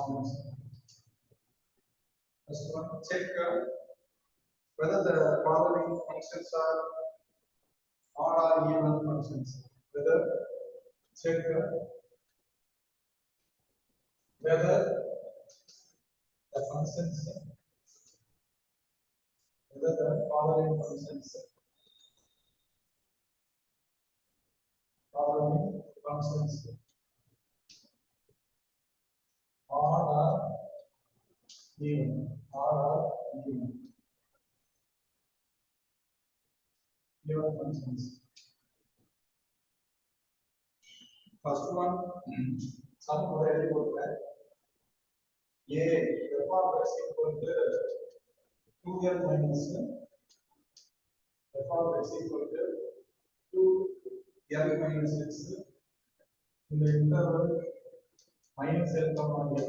function. First one, check whether the following functions are odd or even functions. Whether check whether the functions whether the following functions are odd or even functions. First one, sum already put that a f of x equal to 2l minus f of x equal to 2l minus x in the interval minus l comma f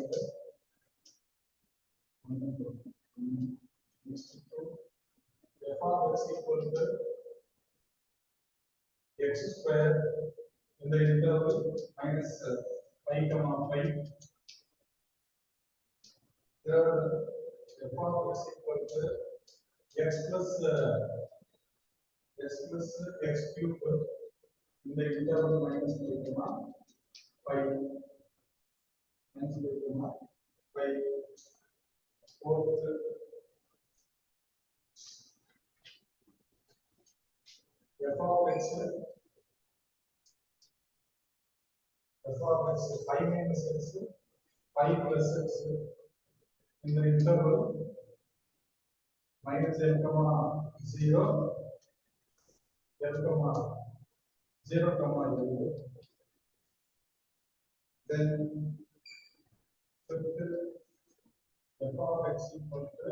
f of x equal to x square in the interval minus 5 comma 5. Third, f of x equal to x plus x cube in the interval minus 5 comma 5. Minus 5 comma 5. Fourth, f of x 5 minus x 5 plus x in the interval minus l comma 0 l comma 0 comma l. Then fifth, f of x equal to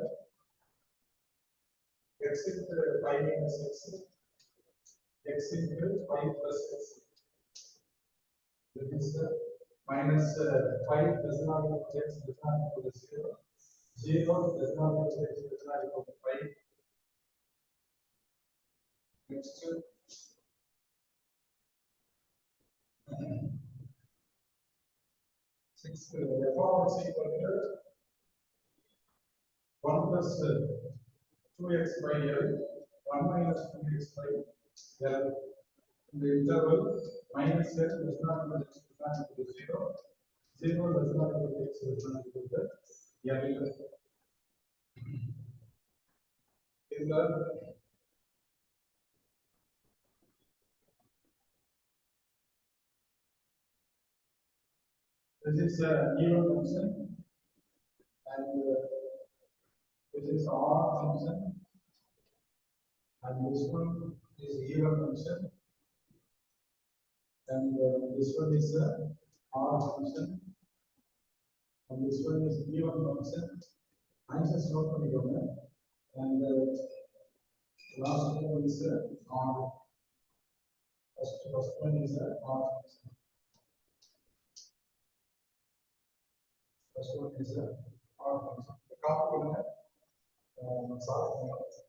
x into 5 minus x into 5 plus x. That is minus 5 does not equal to x does not equal to 0. 0 does not equal to x does not equal to 5. Next, sixth, f of x equal to 1 plus 2x by l, 1 minus 2x by l. In the interval minus l does not equal to x does not equal to 0. 0 does not equal to x does not equal to l. This is an even function and this is odd function and this one is even function and this one is odd function and this one is even function. Answers note பண்ணிக்கோங்க and last one is odd. First one is odd function. First one is odd function. The copy பண்ணுங்க solve பண்ணுங்க.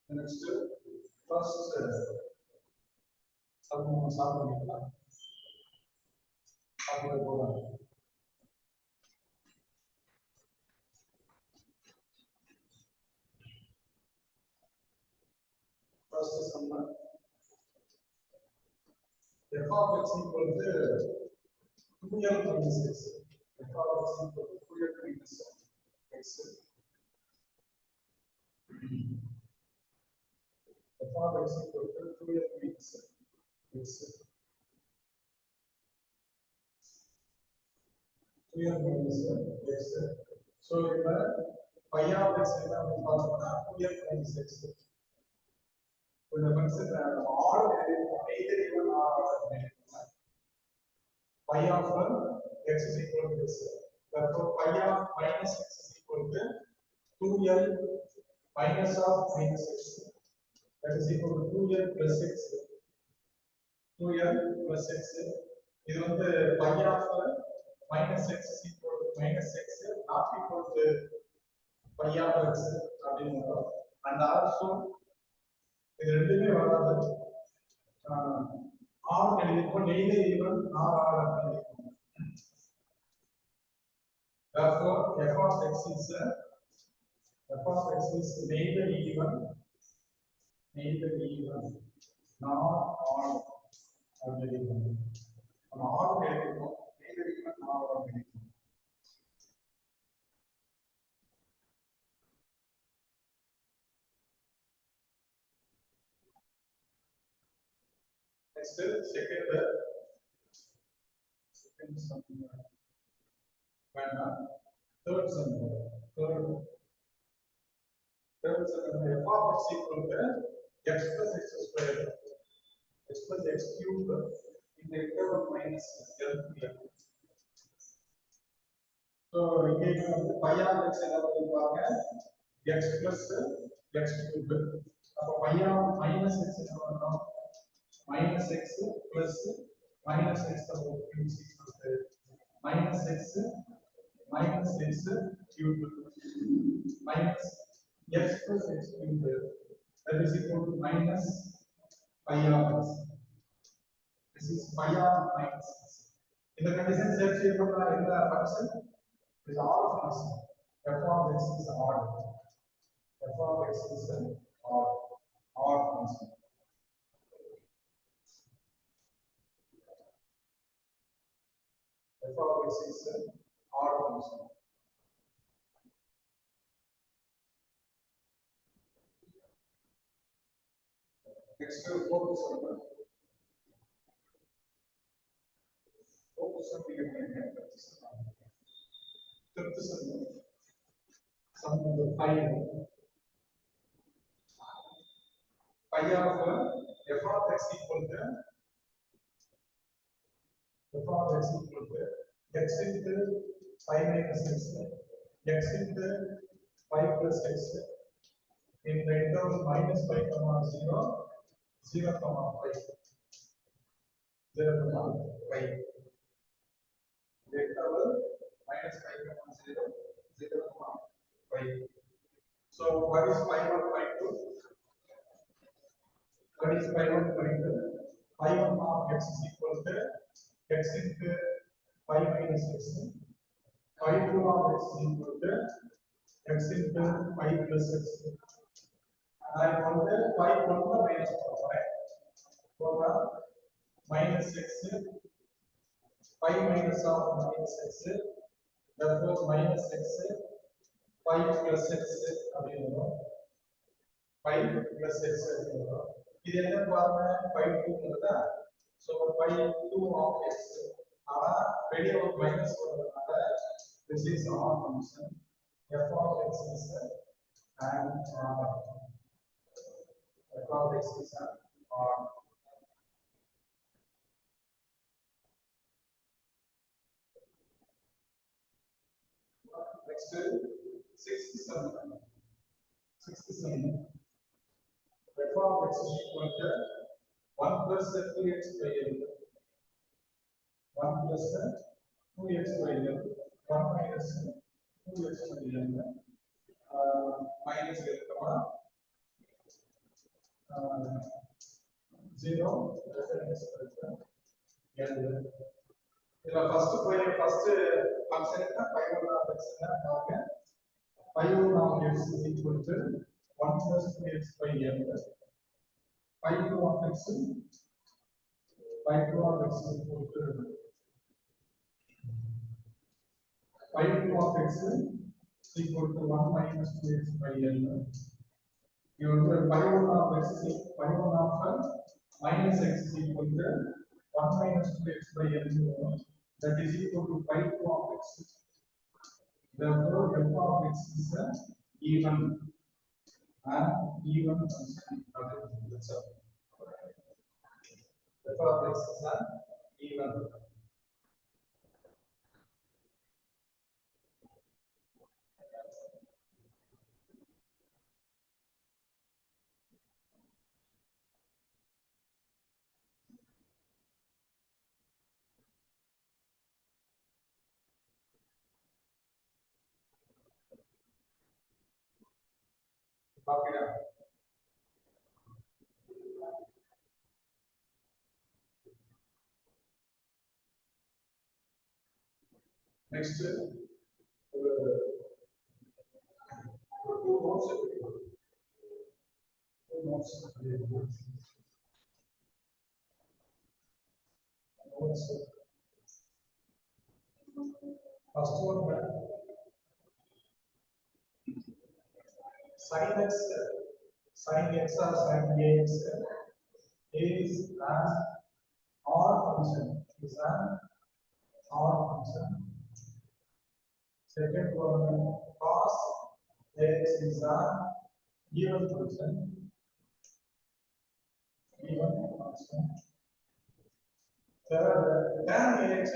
Next, first some first sum f of x equal to 2l minus x. F of x equal to 2l minus x. F of x equal to 2l minus x. 2l minus x. So if phi of x is 2l minus x. So the function odd either even or phi of x is equal to this. Therefore phi of minus x is equal to 2l minus of minus x, that is equal to 2l plus x, 2l plus x. இது வந்து pi of minus x is equal to minus x not equal to pi of x அப்படின்னு வரும். And also இது ரெண்டுமே வராது. R எழுதிருக்கோம், neither even or அப்படின்னு எழுதிருக்கோம். Therefore f of x is neither even nor odd அப்படின்னு எழுதிருக்கோம். R எழுதிருக்கோம், neither even nor odd எழுதிருக்கோம். Next, second sum. Third sum. Third sum. F of x equal to x plus x square, x plus x cube in the interval minus L to L. So, இங்கே வந்து pi of x என்ன வருது பாருங்க, x plus x cube. அப்ப pi of minus x என்ன வரும், minus x plus minus x the whole cube is equal to minus x cube minus x plus x cube, that is equal to minus pi of x. This is pi of minus x. In the condition set in the function is odd function. F of x is odd. F of x is an odd function. F of x is an odd function. Next, fourth sum. Fourth sum we have fifth sum number 5. Pi of f of x equal to x into pi minus x, x into pi plus x in the interval minus pi comma 0, 0 comma pi, 0 comma pi. The interval minus pi comma 0, 0 comma pi. So what is pi 1, pi 2? What is pi 1, pi 2? Pi 1 of x is equal to x into pi minus x. Pi 2 of x is equal to x into pi plus x. I want the pi 1 minus 4, minus x, pi minus of minus x, therefore minus x, pi plus x அப்படின்னு வரும், pi plus x அப்படின்னு வரும். இது என்ன பாருங்க, pi 2 வருதா, so pi 2 of x, ஆனா வெளியே ஒரு minus வருதுனால this is odd function. F of x is an odd. F of x is an odd. Next, sixth sum. F of x is equal to 1 plus 2x by L. 1 plus 2x by L. 1 minus 2x by L. Minus L comma 0 reference L. இதுல first function என்ன, pi 1 of x என்ன பாருங்க, pi 1 of x is equal to 1 plus 2x by L. Pi 2 of x is equal to pi 2 of x is equal to 1 minus 2x by L. You will pi 1 of x is pi 1 of minus x is equal to 1 minus 2x by L. That is equal to pi 2 of x. Therefore, f of x is an even function. That's all. F of x is an even. Okay. Next, two notes. Two notes. First one, sin x, sin x or sin ax is an odd function. Is an odd function. Second one, cos x is an even function. Even function. Third, tan ax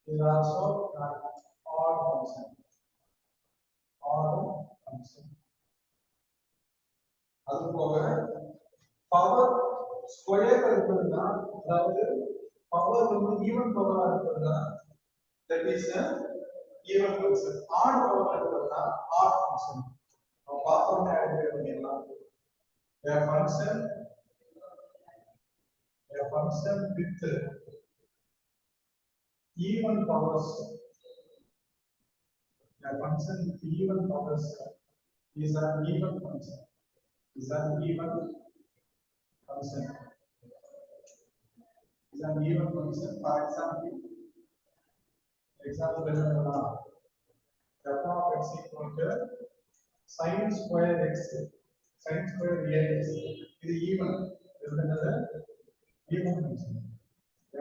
is also an odd function. Odd function. அதுபோக power square இருக்குதுன்னா அதாவது power வந்து even பவரா இருக்குதுன்னா that is a even function. Add power இருக்குதுன்னா add function. நம்ம பார்த்தோம்னா identify பண்ணிடலாம். a function with even powers, a function with even powers is an even function. Is an even function. Is an even function. For example, f of x equal to sin square x, sin square ax. இது even. இது என்னது? Even function.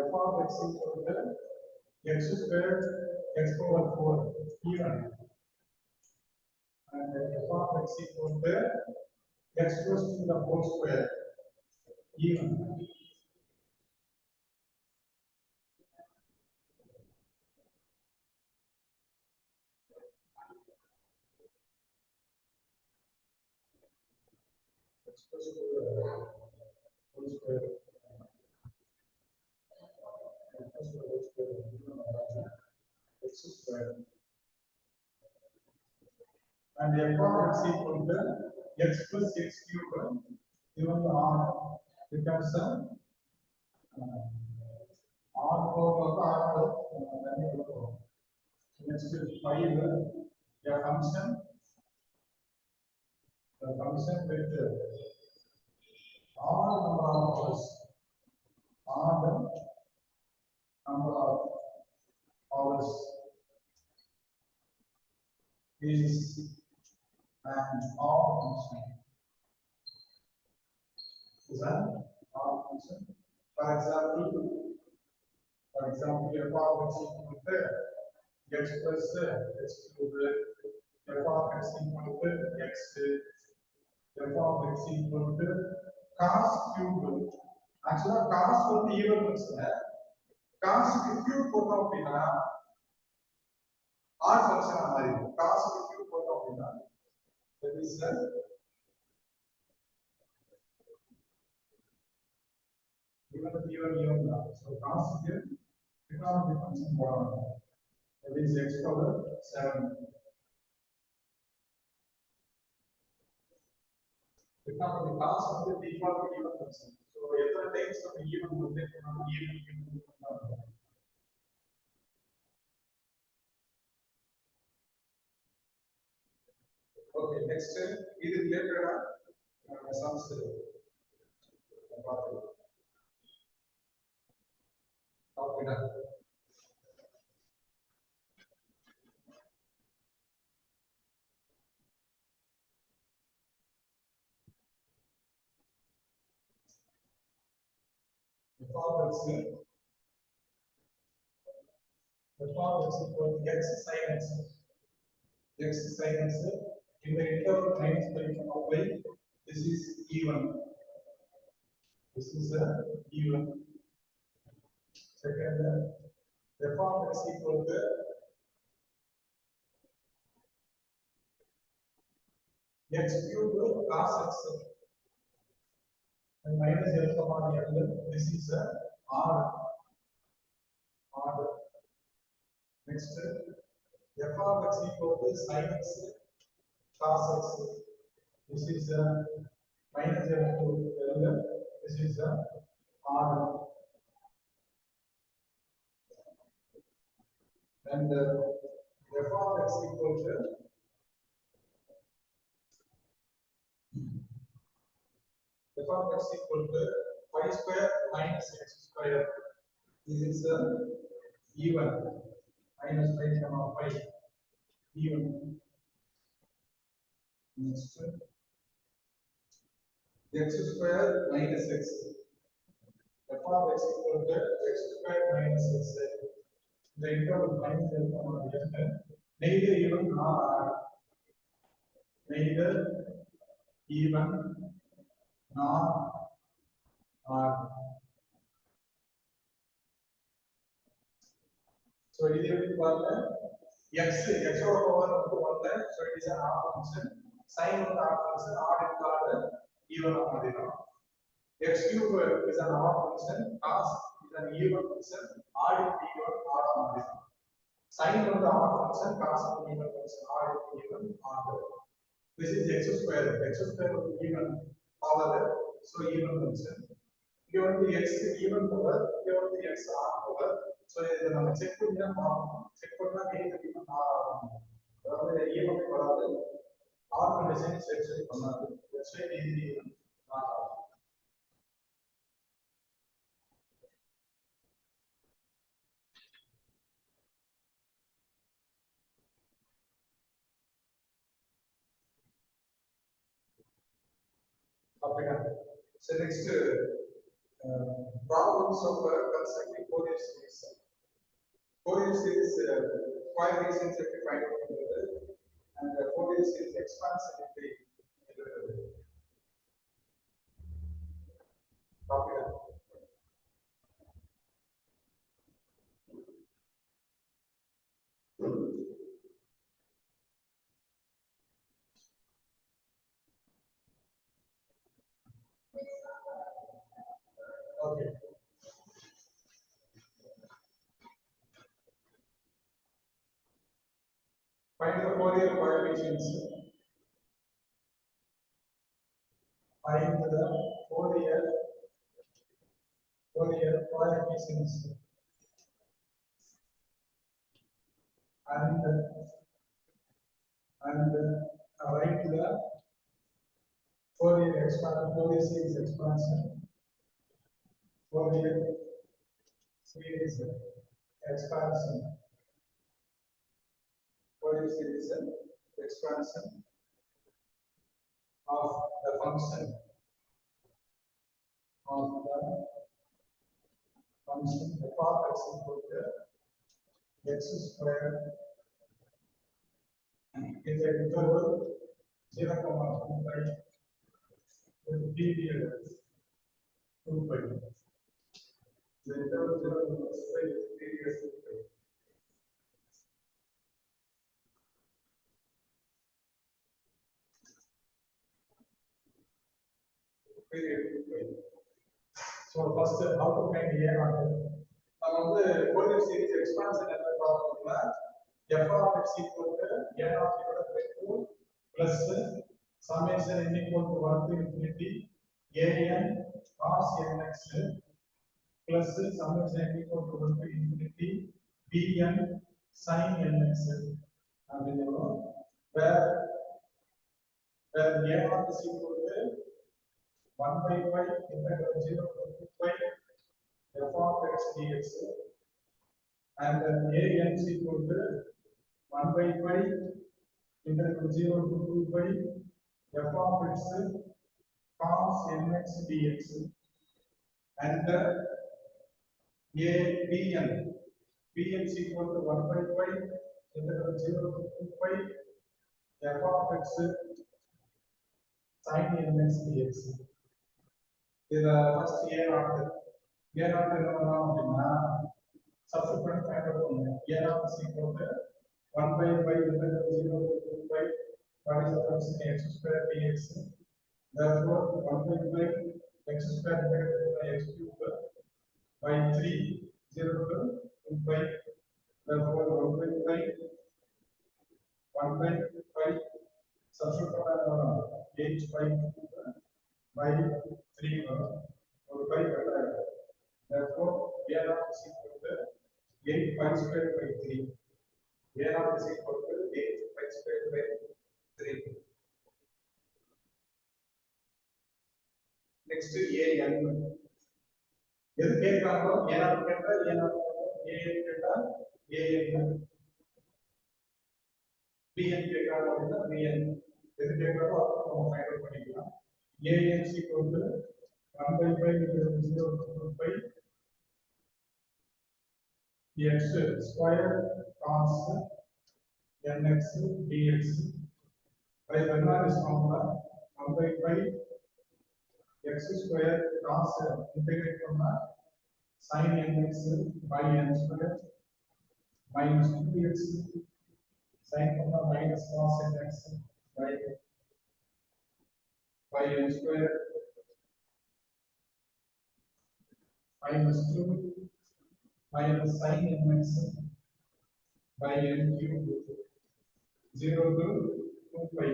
f of x equal to x square x power 4 even. And f of x equal to x raised to the whole square even. X raised to the whole square. X square. And f of x equal to x plus x cube given the r becomes r over r. Next is 5, a function with r number of powers, is an odd function. Is an odd function. For example, f of x equal to x plus x cube, f of x equal to x, f of x equal to cos cube. Actually, cos வந்து even function. cos க்கு cube போட்டோம் அப்படின்னா odd function மாறிடும். cos க்கு cube போட்டோம் அப்படின்னா that is even தான். So cos க்கு trigonometry function போடணும். That is x power 7. Trigonometry cos வந்து default even function. So எத்தனை டைம்ஸ் நம்ம even வந்து even Okay, next இது ரிலேட்டடா சம்ஸ் பார்க்கலாம். ஓகேடா. f of x equal to x sin x. X sin x in the interval minus by by this is even. This is even. Second, f of x equal to x cube cos x and minus l comma l. This is r. Next, f of x equal to sin x cos x. This is minus f to L. This is R. And f of x equal to f of x equal to pi square minus x square. This is even minus pi comma pi even. Next x square minus x. f of x equal to x square minus x. The interval minus l comma f. Neither even nor odd. Neither even nor odd. So இது எப்படி பாருங்க x ஓட power வந்து 1 so it is an odd function sin வந்து odd function odd இல்லாத even மாறிடும் x cube is an odd function cos is an even function odd even odd மாறிடும் sin வந்து odd function cos வந்து even function odd even odd. This is x square வந்து even power so even function. இங்க வந்து x even power இங்க வந்து x odd power. So இத நம்ம செக் பண்ணி தான் பார்க்கணும். செக் பண்ணா கேக்குது even r ஆகும். அதாவது even வராது r கண்டிஷன் செக் பண்ணாது. That's why இது even r ஆகும். So next problems of constructing Fourier series. Fourier series coefficients எப்படி find out பண்றது and Fourier series expansion எப்படி எழுதுறது. Okay. Find the Fourier coefficients. Find the Fourier coefficients and write the Fourier series expansion. Fourier series expansion. Fourier series expansion of the function f of x equal to x square is a interval 0,25 with period 2pi. The interval 0,25 with period 2pi. Period 2pi. So first, how to find a naught? நம்ம வந்து Fourier series expansion என்ன பார்த்தோம்னா f of x equal to a naught divided by 2 plus summation n equal to 1 to infinity an cos nx plus summation n equal to 1 to infinity bn sin nx அப்படின்னு வரும். where a naught is equal to 1 by pi integral 0 to 2 pi f of x dx and an is equal to 1 by pi integral 0 to 2 pi f of x cos nx dx and bn is equal to 1 by pi integral 0 to 2 pi f of x sin nx dx. இது first a naught என்ன பண்ணலாம் அப்படின்னா subsequent find out பண்ணுங்க a naught is equal to 1 by pi integral 0 to 2 pi what is the function x square dx. Therefore 1 by pi x square divided by x cube by 3 0 to 2 pi. Therefore 1 by pi 1 by 5 substitute 8 by 3 or 5 therefore a naught is equal to 8 pi square by 3 a naught is equal to 8 pi square by 3 next an எது கேட்கறாங்களோ a naught கேட்டா a naught an கேட்டா an bn கேட்கறாங்க அப்படின்னா bn எது கேட்கறாங்களோ அதை நம்ம find out பண்ணிக்கலாம் an is equal to 1 by 5 is 0 to 5 x square cos nx dx by Bernard's formula 1 by 5 x square cos integrate from sin nx by n square minus 2x sin minus cos nx by n square minus 2 minus sin nx by n cube 0 to 2 pi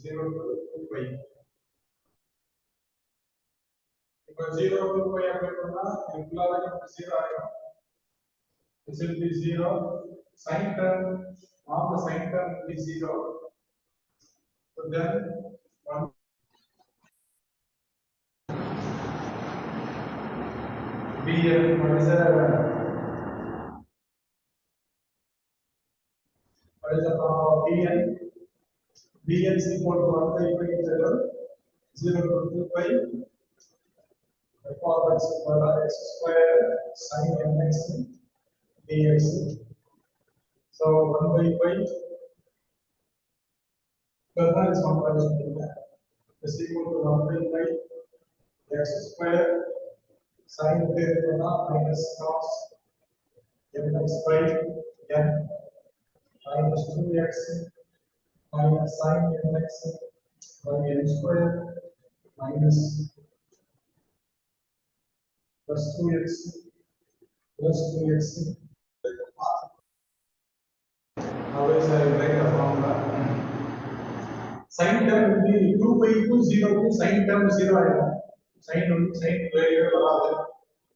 0 to 2 pi இப்போ 0 to 2 pi அப்படினா ஃபுல்லாவே நமக்கு 0 ஆயிடும் this will be 0 sin term all the sin term will be 0 so then 1 bn what is the form of bn bn is equal to 1 by 5 0 to 2 pi for x square sin nx dx so 1 by 5 Bernard's formula is equal to 1 by 5 x square sin theta minus cos nx by n minus 2x minus sin nx by n square minus plus 2x plus 2x. Now is I write the formula. Sin term will be 2 by 2 0 to sin term 0 आएगा. Sin variable बराबर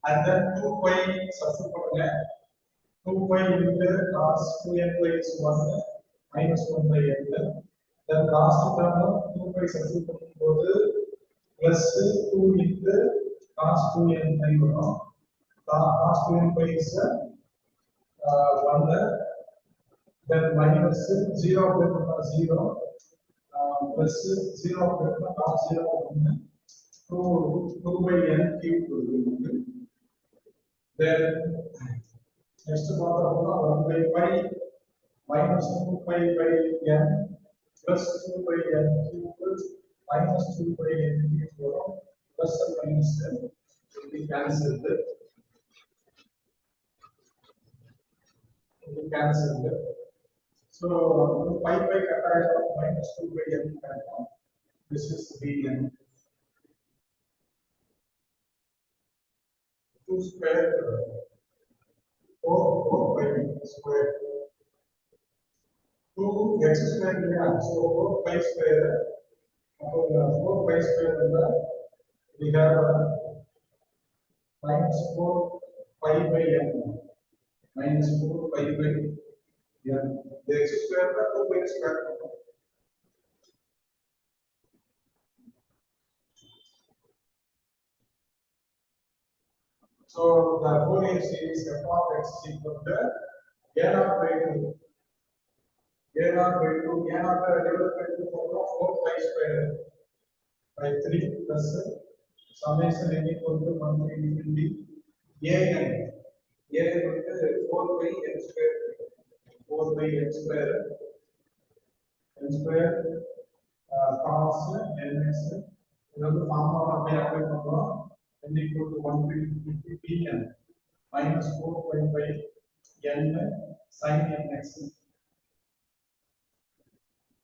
and then 2 pi substitute करेंगे. 2 pi into cos 2n by x1 minus 1 by n. Then last term 2 pi substitute करेंगे plus 2 into cos 2n by 1. Cos 2n by is 1 then minus 0 by 0 plus 0 by cos 0 2 by n cube then next part 1 by pi minus 2 pi by n plus 2 by n cube minus 2 by n cube plus and minus n will be cancelled. So pi cut minus 2 by n this is bn 2 square 4 pi square 2 x square so 4 pi square 4 pi square we have minus 4 pi by n minus 4 pi by n the x square 2 pi square so the Fourier series f of x is equal to a naught by 2 a naught by 2 a naught divided by 2 4 pi square by 3 plus summation n equal to 1 by infinity an equal to 4 by n square 4 by n square cos nx இதோட formula அப்படியே apply பண்றோம் n equal to 1 by infinity bn minus 4 pi by n sin nx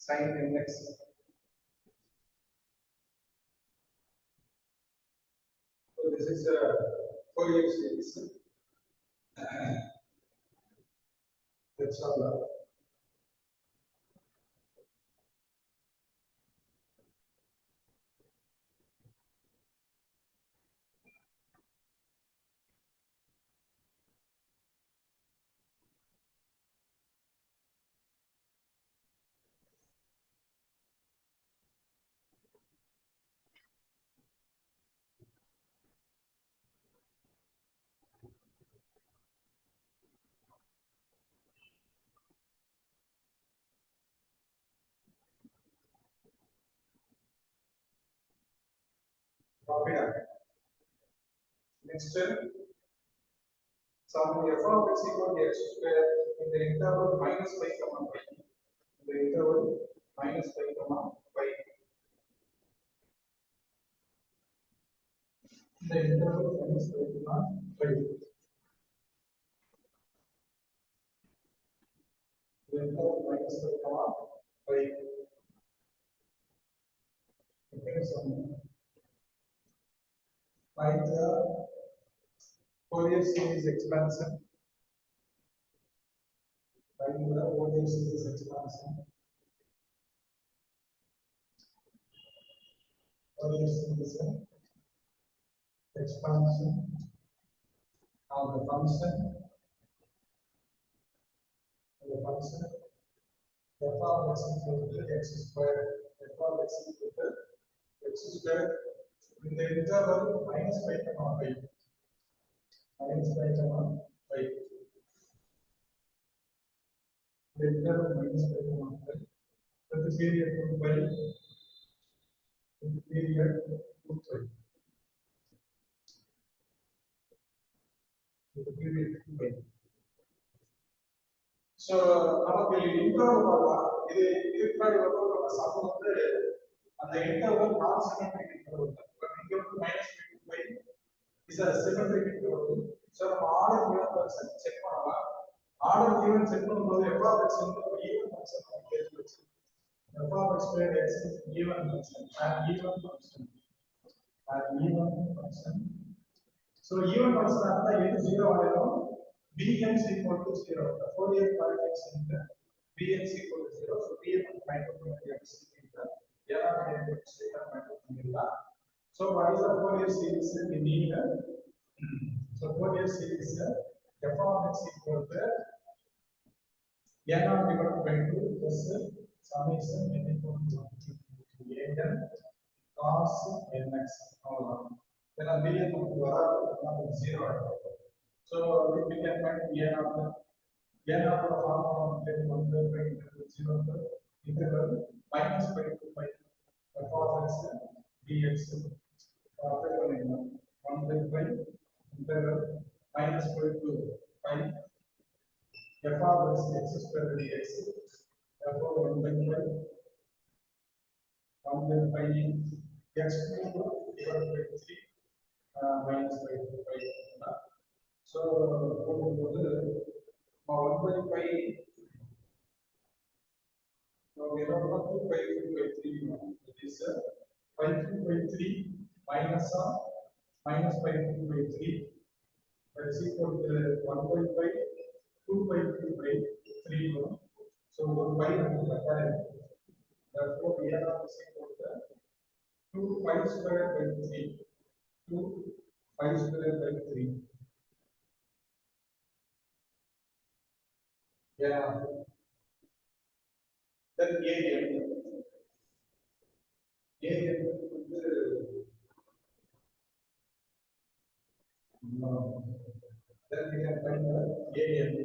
sin nx so this is a Fourier series that's all Next, some f of x equal to x square in the interval minus pi comma pi. In the interval minus pi comma pi. In the interval minus pi comma pi. The interval minus pi comma pi. Okay, so find the Fourier series expansion. Find the Fourier series expansion. Fourier series expansion of the function f of x equal to x square, f of x equal to x square in the interval minus pi comma pi. Minus pi comma pi. The interval minus pi comma pi. With the period 2 pi. With the period 2 pi. With the period 2 pi. So, நமக்கு interval பார்க்கலாம். இது முன்னாடி வரப்போ some வந்து அந்த interval நான் symmetric interval. But இங்க வந்து -2 is a symmetric interval. So நம்ம ஆர்டர் ஈவன் ஃபங்க்ஷன் செக் பண்ணலாம். ஆர்டர் ஈவன் செக் பண்ணும்போது f of x வந்து ஒரு ஈவன் ஃபங்க்ஷன் நம்ம கேட்டு வச்சு f of x squared x is even function and even function so even function அப்ப எது 0 ஆயிடும் bn is equal to 0. The Fourier coefficient center bn is equal to 0. So bn is so what is the Fourier series we need? So Fourier series f of x equal to n divided by 2 plus summation n equal to 1 to an cos nx. Then bn is 0. So we can find n of the formula of 1 by 0 to integral minus pi to pi f of x dx 1 by pi integral minus pi to pi f of x square dx therefore 1 by pi x cube divided by 3 minus pi to pi. So 1 by pi we have 2 pi cube by 3 that is pi cube by 3 minus pi cube by 3 that is equal to 1 by pi 2 pi cube by 3 so 1 pi therefore we have is equal to 2 pi square by 3 2 pi square by 3 yeah then then we can find the an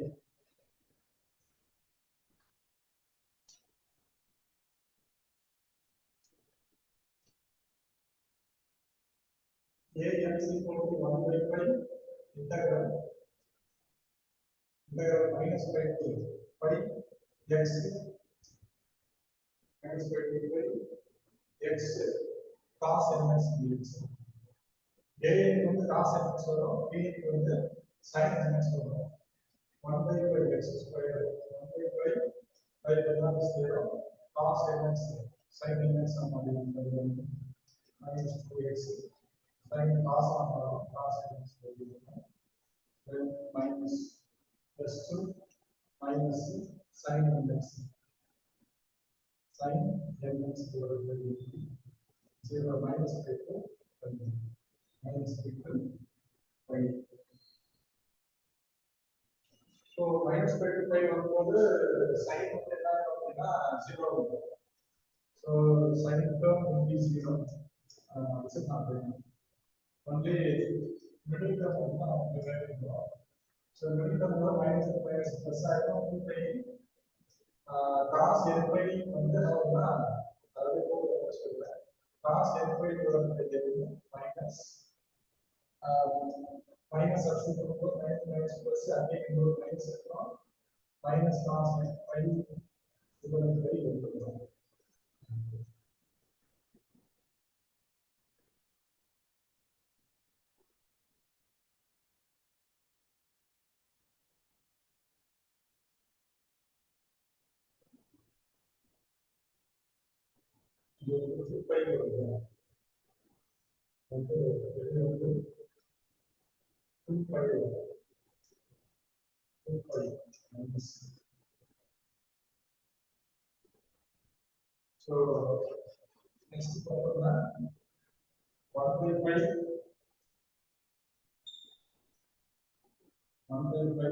is equal to 1 by pi integral minus pi to pi x minus pi to pi x cos nx dx. A வந்து cos nx வரும், B வந்து sin nx வரும். 1 by pi x square 1 by pi pi எல்லாம் 0 cos nx sin nx minus 2x sin cos nx then minus plus 2 minus sin nx divided by 0 minus pi to minus pi to pi. So minus pi to pi வரும்போது sin வந்து என்ன அப்படின்னா 0 வரும். So sin term will be 0. This is not there. Only middle term வந்து நம்ம எடுத்துக்கிறோம். So middle term minus plus ஆயிடும் 2 pi cos n pi வந்து நம்ம அதாவது சொல்றேன் cos n pi divided by n minus minus minus substitute minus minus plus again இன்னொரு minus இருக்கும் minus cos phi divided by இருக்கும் இது 2 pi வருது வந்து இது வந்து 2 pi வருது 2 pi minus so next பார்த்தோம்னா 1 by 1 by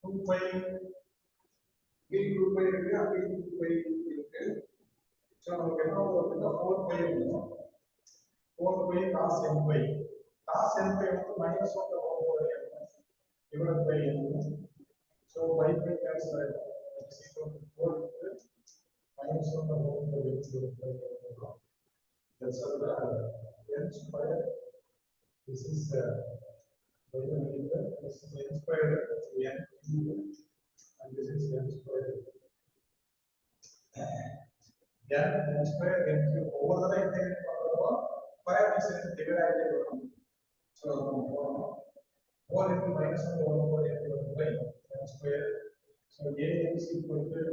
2 pi இங்கே 2 pi இருக்கு அங்கே 2 pi இருக்கு ஸோ நமக்கு என்ன வருதுன்னா 4 pi வரும் 4 pi cos n pi cos n pi வந்து minus 1 divided by n so y pi cancel ஆயிடும் is equal to 4 into minus 1 divided by n divided by n that's all the n square this is the this is n square n cube and this is n square n square n cube over the line take square is divided so 4 into minus 1 over n divided by n square so a is equal to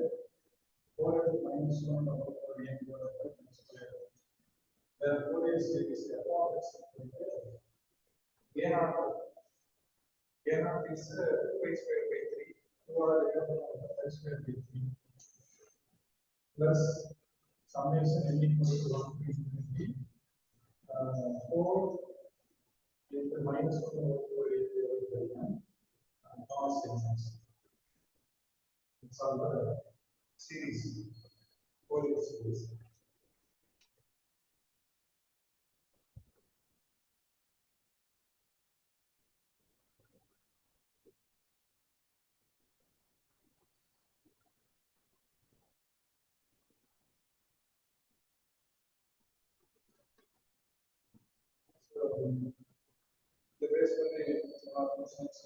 4 into minus 1 over n divided by n square therefore is f of x equal to a naught is 2 pi square by 3 2 over x square by 3 plus summation n equal to 1 to infinity 4 into minus 1 over n divided by n cos n it's all the series Fourier series the base for the questions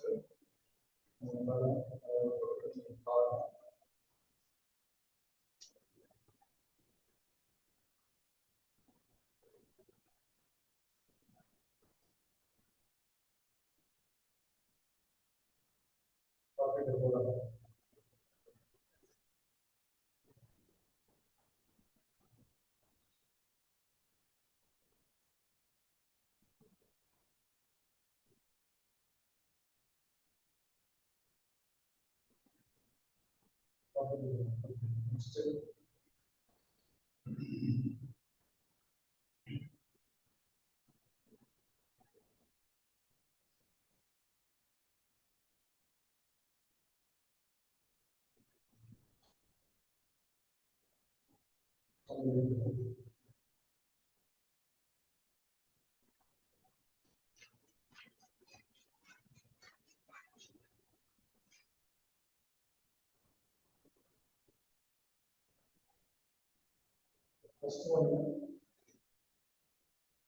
First one,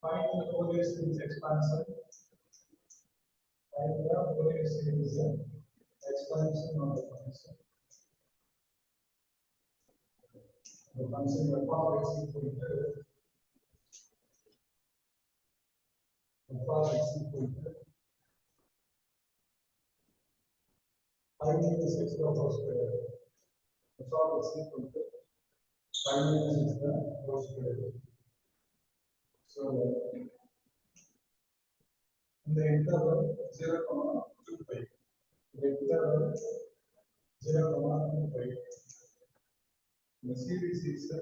find the Fourier series expansion. Find the Fourier series expansion of the function. The function f of x equal to f of x equal to 5 minus x whole square. F of x equal to 5 minus x whole square. So in the interval 0, 2 pi. In the interval 0, 2 pi. The series is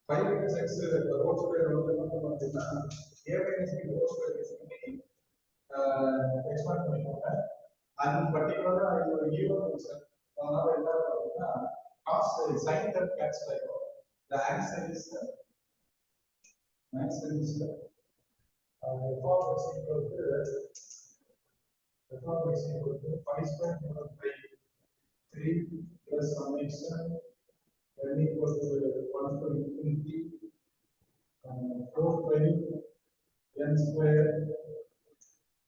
5 minus x whole square a minus b whole square is expand பண்ணிக்கோங்க அது பர்టిక్యులரா இது ஒரு even function அதனால என்ன அப்படின்னா cos sin term cancel ஆயிடும் the answer is f of x equal to 5 square divided by 3 plus summation n equal to 1 to infinity 4 by n square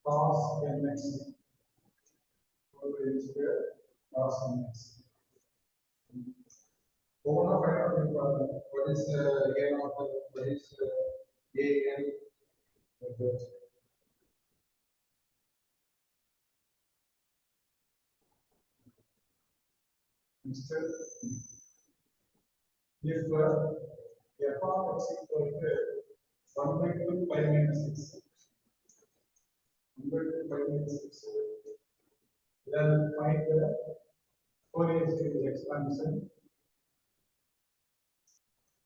cos nx 4 by n square cos nx. What is a n of what is a n like that? Instead, if f of x equal to 1 by 2 pi minus 6, 1 by 2 pi minus 6, then find the Fourier series expansion.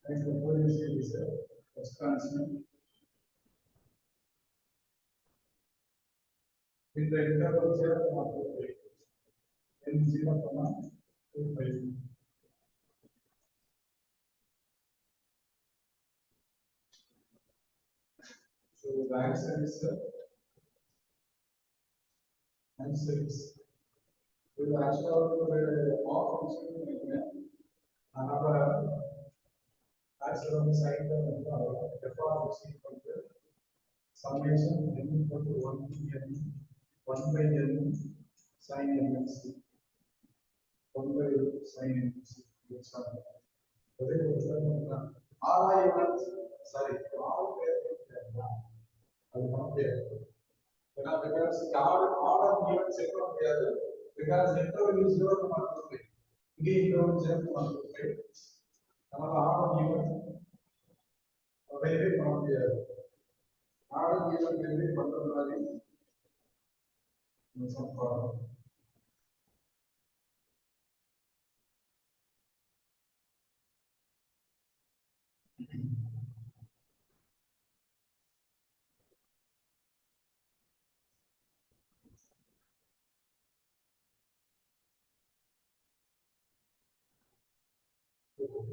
And the Fourier series expansion with the interval 0, n 0, 2 pi. So the answer is we will actually all function another answer on the side of f of x equal to summation n equal to 1 to n 1 by n sin nx 1 by sin nx. All I want, sorry, all because order given set of because interval is 0 to 1 to 3. Again, interval 0 to 1 to 3. Order given very from here. Order given very particularly in some form.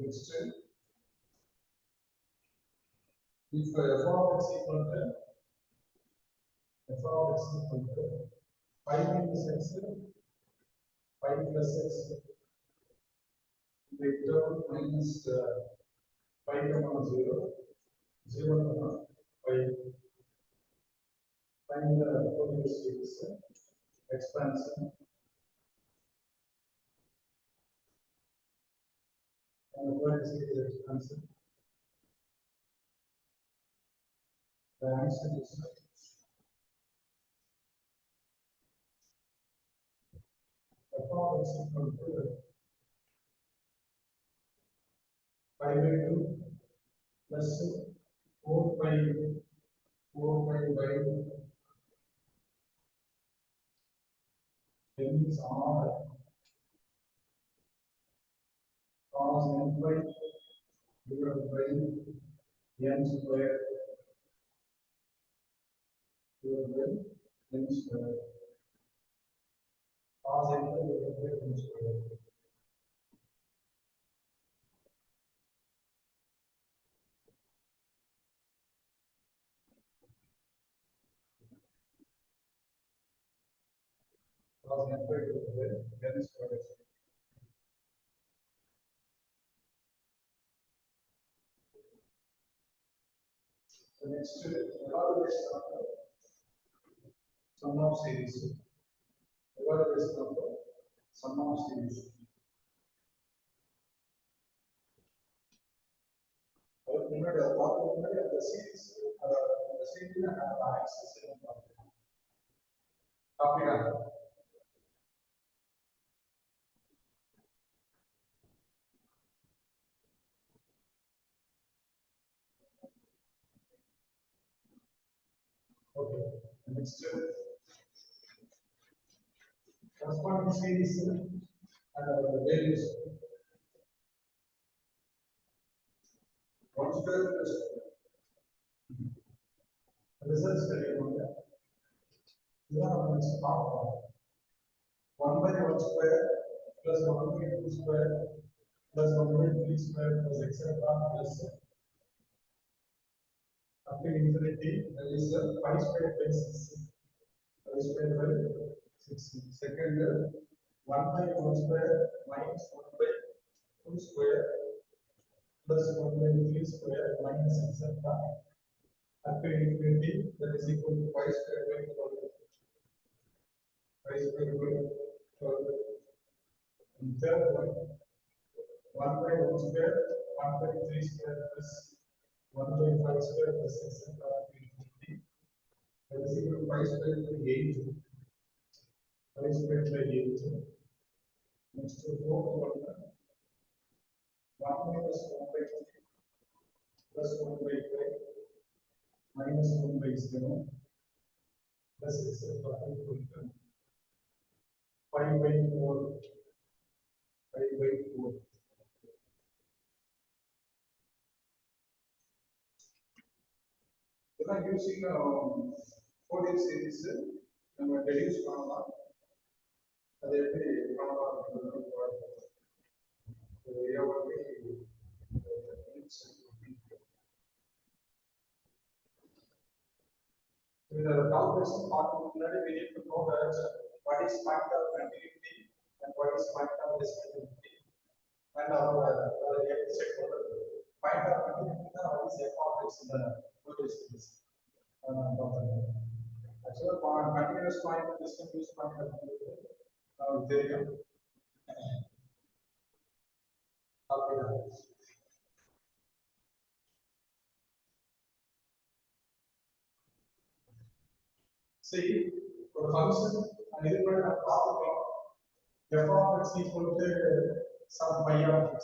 Next, if f of x equal to 5 minus x 5 plus x the term minus 5 comma 0 0 comma 5 find the Fourier series expansion and the Fourier series expansion. The answer is f of x equal to 5 by 2 plus 4 pi by n is r cos n by divided by n square divided by n square cos n by divided by n square. Cos n by divided by n square. So next, evaluation of the sum of series. Evaluation of the sum of series. The series have access to copy. Okay. Next, corresponding series values. 1 square plus results next part 1 by 1 square plus 1 by 2 square plus 1 by 3 square plus etc. plus up to infinity, that is 5 square by 6. 5 square by 6. Second, 1 by 1 square minus 1 by 2 square plus 1 by 3 square minus etc. Up to infinity, that is equal to pi square by 12. Pi square by 12. And third one, 1 by 1 square, 1 by 3 square plus 1 by 5 square plus etc. up to infinity. That is equal to pi square by 8. Pi square by 8. Next to 4 1 minus 1 by 3 plus 1 by 5 minus 1 by 7 plus etc. equal to 5 by 4. 5 by 4. Then using Fourier series, நம்ம deduce பண்ணலாம். அது எப்படி பண்ணலாம்? இந்த calculation பார்க்கறதுக்கு முன்னாடி we need to know that what is point of continuity and what is point of discontinuity. And our check point of continuity na what is f of x in the Fourier series. Actually, continuous point and discontinuous point தெரியும். See, for the function, and this one I f of x equal to some pi of x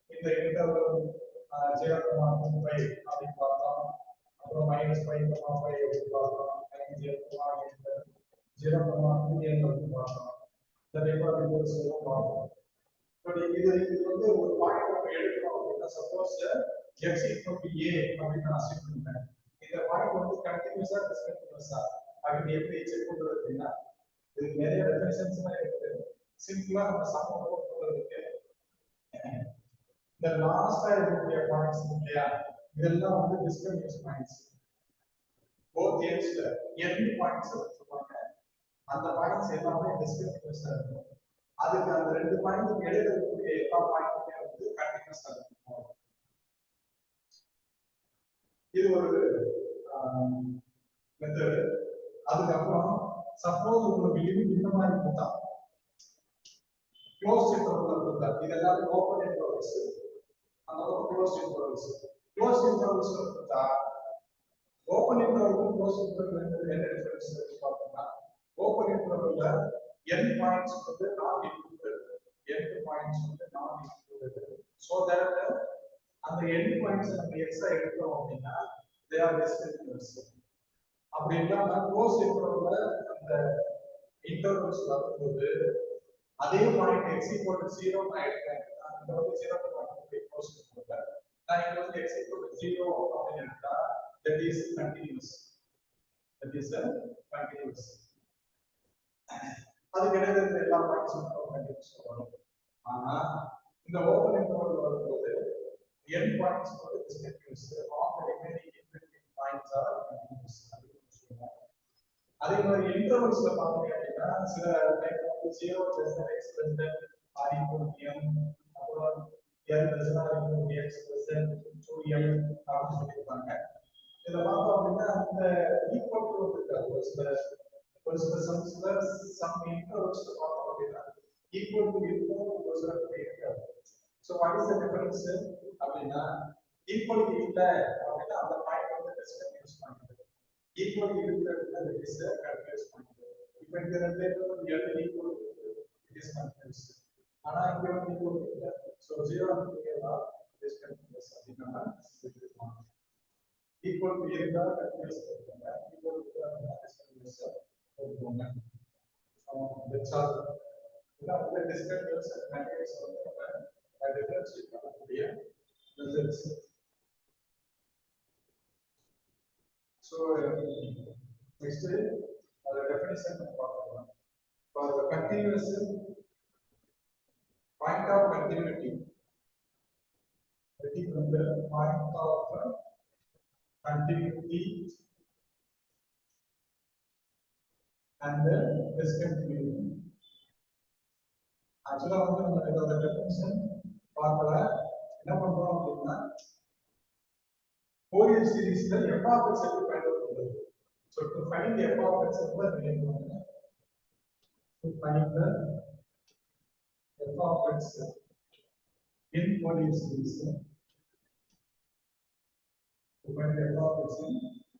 in the interval 0,2 pi அப்படின்னு பார்த்தோம். அப்புறம் minus pi, pi அப்படின்னு பார்த்தோம். 0,2 அப்படின்னு பார்த்தோம். இந்த record பார்த்தோம். பட் இது வந்து ஒரு பாயிண்ட் நம்ம எடுக்கிறோம் அப்படின்னா suppose x equal to a அப்படின்னு நான் அஸ்யூம் பண்றேன். இந்த பாயிண்ட் வந்து கண்டினியூஸா டிஸ்கண்டினியூஸா அப்படின்னு எப்படி செக் பண்றது அப்படின்னா இது நிறைய டெஃபினிஷன்ஸ் எல்லாம் இருக்கு. சிம்பிளா நம்ம சம் நோட் பண்றதுக்கு இந்த லாஸ்டா இருக்கக்கூடிய பாயிண்ட்ஸ் இல்லையா, இதெல்லாம் வந்து டிஸ்கண்டினியூஸ் பாயிண்ட்ஸ். போத் எண்ட்ஸ்ல எண்ட் பாயிண்ட்ஸ் சொல்லுவாங்க. அந்த பாயிண்ட்ஸ் எல்லாமே டிஸ்கண்டினியூஸா இருக்கும். அதுக்கு அந்த ரெண்டு பாயிண்ட் இடையில இருக்கக்கூடிய எல்லா பாயிண்ட்டுமே வந்து கண்டினியூஸா இருக்கும். இது ஒரு மெத்தட். அதுக்கப்புறம் சப்போஸ் உங்களுக்கு லிமிட் இந்த மாதிரி கொடுத்தா க்ளோஸ் இன்டர்வல் கொடுத்தா இதெல்லாம் ஓபன் இன்டர்வல்ஸ், அந்த பக்கம் க்ளோஸ் இன்டர்வல்ஸ். க்ளோஸ் இன்டர்வல்ஸ் கொடுத்தா ஓபன் இன்டர்வல் க்ளோஸ் இன்டர்வல் என்ன டிஃபரன்ஸ் பார்த்தோம்னா ஓபன் இன்டர்வல்ல n பாயிண்ட்ஸ் வந்து நாட் இன்க்ளூடட், n பாயிண்ட்ஸ் வந்து நாட் இன்க்ளூடட். சோ தட் அந்த n பாயிண்ட்ஸ் நம்ம எக்ஸ்ட்ரா எடுக்கிறோம் அப்படின்னா they are discontinuous. அப்படி இல்லாம க்ளோஸ் இன்டர்வல்ல அந்த இன்டர்வல்ஸ் வரும்போது அதே பாயிண்ட் x equal to 0 நான் எடுக்கிறேன். அந்த வந்து 0.5 க்ளோஸ் இன்டர்வல்ல நான் இங்க வந்து x equal to 0 அப்படின்னு எடுத்தா that is continuous. That is continuous. அதுக்கு இடையில இருந்த எல்லா பாயிண்ட்ஸும் கண்டினியூஸ் வரும். ஆனா இந்த ஓபன் இன்டர்வல் வரும்போது n பாயிண்ட்ஸ் வந்து discontinuous, all the remaining infinite points are continuous அப்படின்னு சொல்லுவாங்க. அதே மாதிரி இன்டர்வல்ஸ்ல பாத்தீங்க அப்படின்னா சில டைம் வந்து 0 less than x less than r equal to m, அப்புறம் l less than r equal to x less than 2l அப்படின்னு சொல்லியிருப்பாங்க. இதை பார்த்தோம் அப்படின்னா இந்த ஈக்குவல் டு இருக்காது. ஒரு சில சம்ஸ்ல சம் இன்டர்வல்ஸ் பார்த்தோம் அப்படின்னா ஈக்குவல் டு இருக்கும், ஒரு சில இருக்காது. So what is the difference அப்படின்னா ஈக்குவல் இல்ல அப்படின்னா அந்த பாயிண்ட் வந்து டிஸ்கண்டினியூஸ் பாயிண்ட், ஈக்குவல் இருக்கு அப்படின்னா இட் இஸ் கண்டினியூஸ் பாயிண்ட். இப்போ இந்த ரெண்டு L equal it is continuous, ஆனா இங்க வந்து ஈக்குவல் இல்ல. ஸோ 0 அப்படிங்கிறதால டிஸ்கண்டினியூஸ் அப்படின்னா ஈக்குவல் டு இருந்தா கண்டினியூஸ் பண்ணுவாங்க, ஈக்குவல் டு இருந்தா டிஸ்கண்டினியூஸ் பண்ணுவாங்க. That's all. இதான் வந்து டிஸ்கண்டினியூஸ் அண்ட் கண்டினியூஸ் வந்து நம்ம டிஃபரன்ஷியேட் பண்ணக்கூடிய மெத்தட்ஸ். ஸோ நெக்ஸ்ட் அதோட டெஃபினிஷன் நம்ம பார்க்கலாம். For the continuous point of continuity, that is the point of continuity and the discontinuity. Actually, we have the definition formula. என்ன பண்றோம் அப்படின்னா ஃபோரியர் சீரிஸ்ல f of x எப்படி பயன்படுத்துறது? So to find f of x what we do to find the f of x in Fourier series. To find f of x in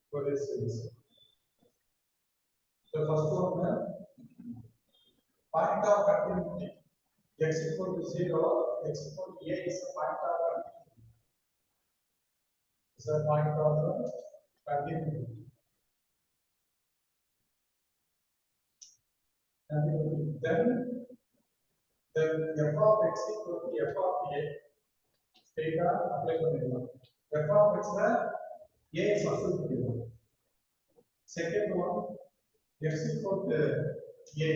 Fourier series. So first one, point of continuity. X equal to 0, x equal to a is a point of continuity. Is a point of continuity. And then f of x equal to f of a. Data apply பண்ணிடலாம். f of x ல a substitute பண்ணிடலாம். Second one, x equal to a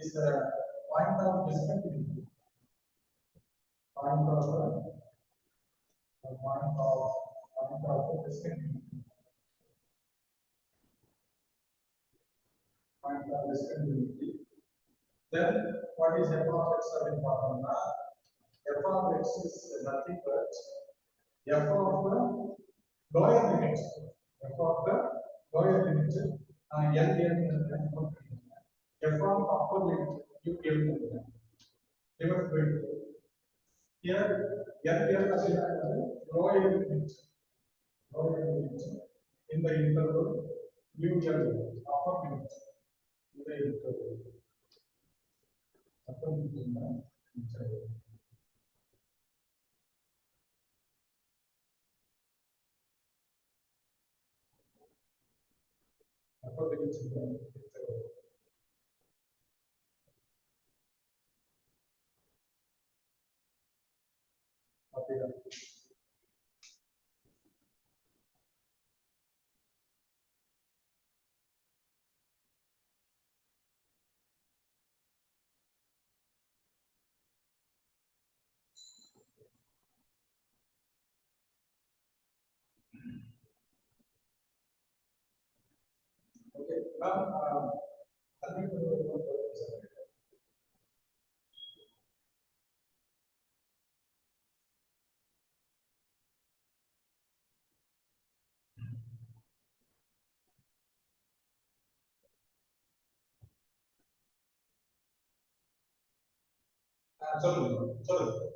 is the point of discontinuity. Point of discontinuity. Point of discontinuity. Then what is f of x அப்படின்னு பார்த்தோம்னா f of x is nothing but f of the lower limit. F of the lower limit L f of upper limit U L divided by here L is lower limit in the interval U L upper limit in the interval upper limit in the interval. Upper limit in the interval. Okay, now சொல்லுங்க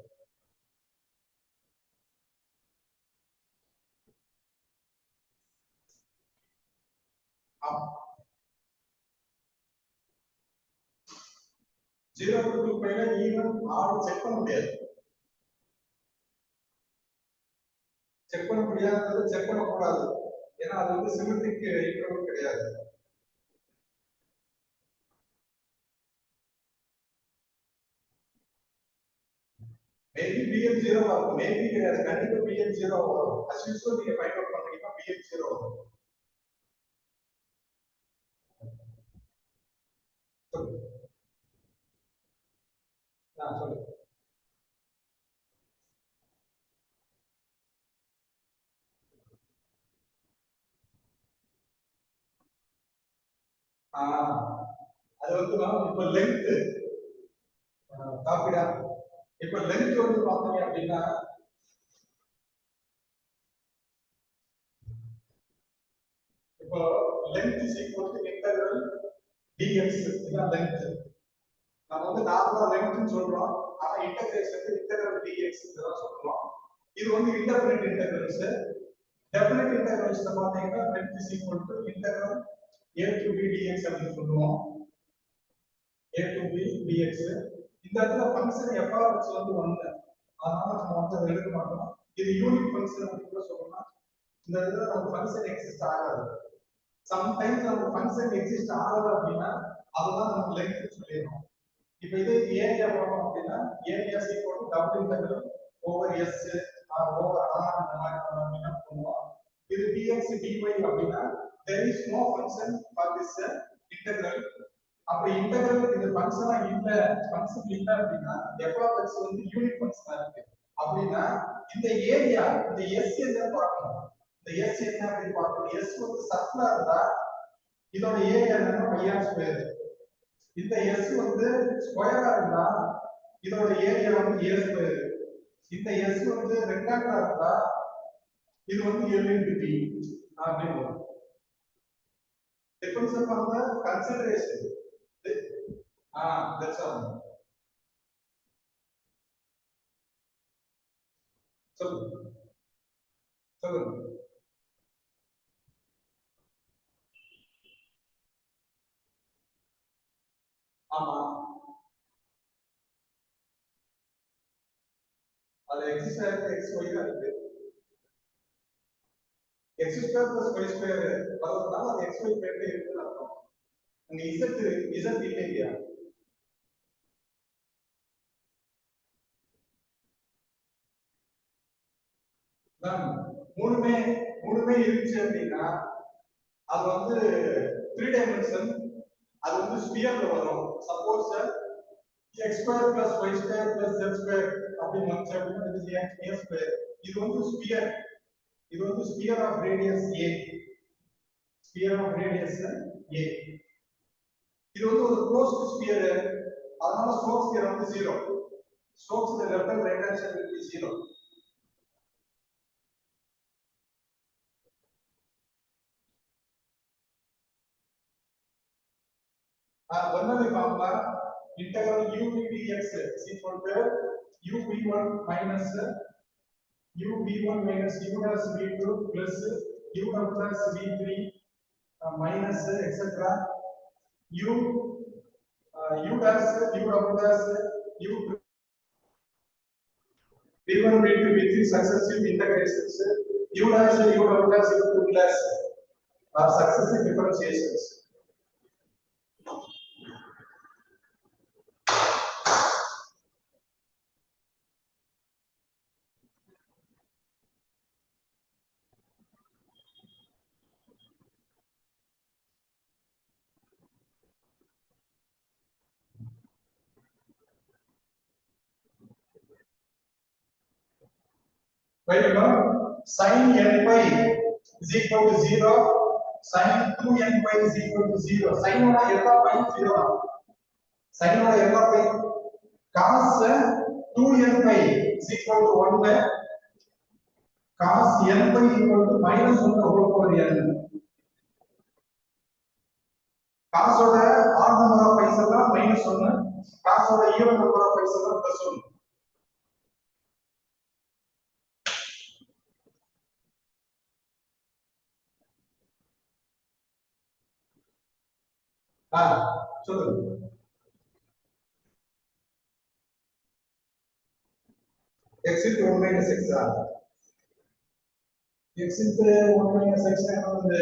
0 to 2 பைல even add check பண்ண முடியாது. Check பண்ண முடியாதது check பண்ண கூடாது. ஏன்னா அது வந்து சிமெட்ரிக் இன்டர்வல் கிடையாது. மேபி bn 0 ஆகும். மேபி கிடையாது. கண்டிப்பா bn 0 வரும். as usual நீங்க ஃபைண்ட் அவுட் பண்ணீங்கன்னா bn 0 வரும். சொல்லுங்க. அது வந்து இப்ப லென்த் காப்பிடா இப்ப லென்த் வந்து பாத்தீங்க அப்படின்னா இப்போ length is equal to integral dx இதுதான் லென்த். நம்ம வந்து நார்மலா லென்த்னு சொல்றோம். ஆனா இன்டகிரேஷனுக்கு இன்டெகிரல் dx தான் சொல்றோம். இது வந்து இன்டெகிரேட் இன்டெகிரல்ஸ். டெஃபினட் இன்டெகிரல்ஸ் பாத்தீங்கன்னா length is equal to integral a to b dx அப்படின்னு சொல்லுவோம். a to b dx இந்த இடத்துல ஃபங்க்ஷன் f of x வந்து 1. அதனால நம்ம வந்து அதை எடுக்க மாட்டோம். இது யூனிட் ஃபங்க்ஷன் அப்படின்னு சொல்லலாம். இந்த இடத்துல நம்ம ஃபங்க்ஷன் எக்ஸிஸ்ட் ஆகாது. சம்டைம்ஸ் நம்ம ஃபங்க்ஷன் எக்ஸிஸ்ட் ஆகல அப்படின்னா அதுதான் நம்ம லென்த் சொல்லிடுறோம். இப்போ இது ஏரியா போறோம் அப்படின்னா area equal to double integral over S R over R அந்த மாதிரி நம்ம என்ன பண்ணுவோம். இது dx dy அப்படின்னா there is no function for this integral. அப்படி இன்டெகிரல் இந்த ஃபங்க்ஷனா இல்ல ஃபங்க்ஷன் இல்ல அப்படின்னா f of x வந்து யூனிட் ஃபங்க்ஷனா இருக்கு அப்படின்னா இந்த ஏரியா இந்த s என்ன பார்க்கணும். இந்த s என்ன அப்படி பார்க்கணும். s வந்து சர்க்குலா இருந்தா இதோட ஏரியா என்னன்னா πr ஸ்கொயர். இந்த s வந்து ஸ்கொயரா இருந்தா இதோட ஏரியா வந்து a ஸ்கொயர். இந்த எஸ் வந்து ரெக்டாங்கிளா இருந்தா இது வந்து L into B அப்படின்னு வரும். Depends upon the consideration. That's all. சொல்லுங்க சொல்லுங்க. ஆமா, அது x ஆயிருக்கு, x y இருக்கு. x square plus y square வரதுனால அது x y பிளேட்ல இருக்குன்னு அர்த்தம். அங்க z இல்லையா? மூணுமே இருந்துச்சு அப்படின்னா அது வந்து 3 டைமென்ஷன், அது வந்து ஸ்பியர்ல வரும். Suppose x square plus y square plus z square அப்படி வந்துச்சு அப்படின்னா இது a ஸ்கொயர். இது வந்து ஸ்பியர், இது வந்து sphere of radius a, sphere of radius a. இது வந்து ஒரு க்ளோஸ்ட் ஸ்பியர், அதனால ஸ்டோக்ஸ் தியரம் வந்து 0. Stokes the left and right hand side will be 0. ஒன்னாவது formula integral u dx is equal to u v1 minus u v1 minus u dash v2 plus u dash v3 minus etc. u dash u double dash u v1 v2 v3 successive integrations, u dash u double dash u2 dash are successive differentiations. Right now, sin n pi is equal to 0, sin 2n pi is equal to 0. Sin oda எல்லா pi 0 தான். Sin oda எல்லா pi cos 2n pi is equal to 1, cos n pi equal to minus 1 whole power n. cos oda odd number of pi's எல்லாம் minus 1, cos oda even number of pi's எல்லாம் plus 1. சொல்லுங்க. x into 1 minus x x into 1 minus x வந்து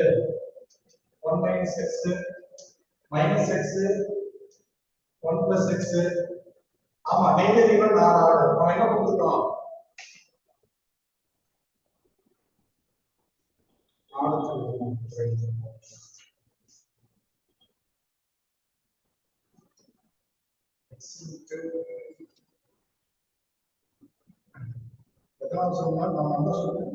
1 minus x minus x 1 plus x. ஆமா, நேரடி even நான் order நம்ம என்ன கொடுத்துட்டோம், ஆர்டர் சொல்லுங்க. எத்தனாவது சொன்னா நம்ம அந்த சொல்லுங்க.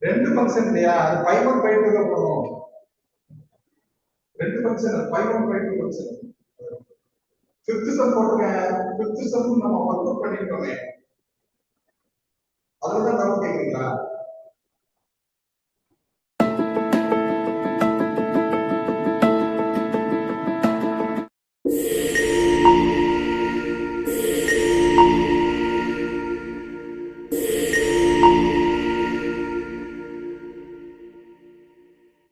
ரெண்டு ஃபங்க்ஷன் இல்லையா, அது π1 π2 தான் போடுவோம். ரெண்டு ஃபங்க்ஷன் π1 π2 ஃபங்க்ஷன். ஃபிஃப்த் சம் போட்டுங்க. ஃபிஃப்த் சம் நம்ம ஒர்க் பண்ணிட்டோமே, அதுல தான்